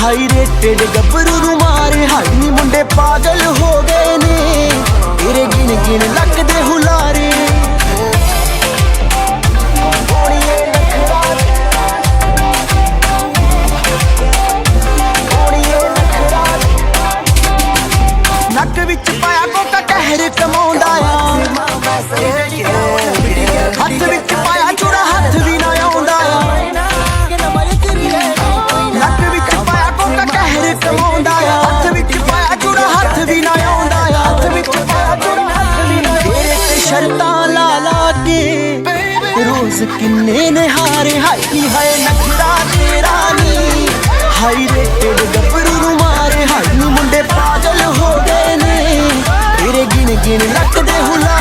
High rated गबरू नु मारे high नी मुंडे पागल हो गए ने तेरे गिन गिन लगदे हुलारे। नक विच पाया कोका कहर कमाउंदा आ, हथ विच पाया चूड़ा हथ भी ना आउंदा आ। नक विच पाया कोका कहर कमाउंदा आ, हथ विच पाया चूड़ा हथ भी ना आउंदा आ। हथ विच पाया चूड़ा हथ भी ना तेरे ते शर्तां ला ला के रोज किन्ने ने हारे हाई हाय नखरा तेरा नी। हाई रेटेड गबरू नु मारे हाई नी मुंडे पागल हो गए ने तेरे गिन गिन लगदे हुला।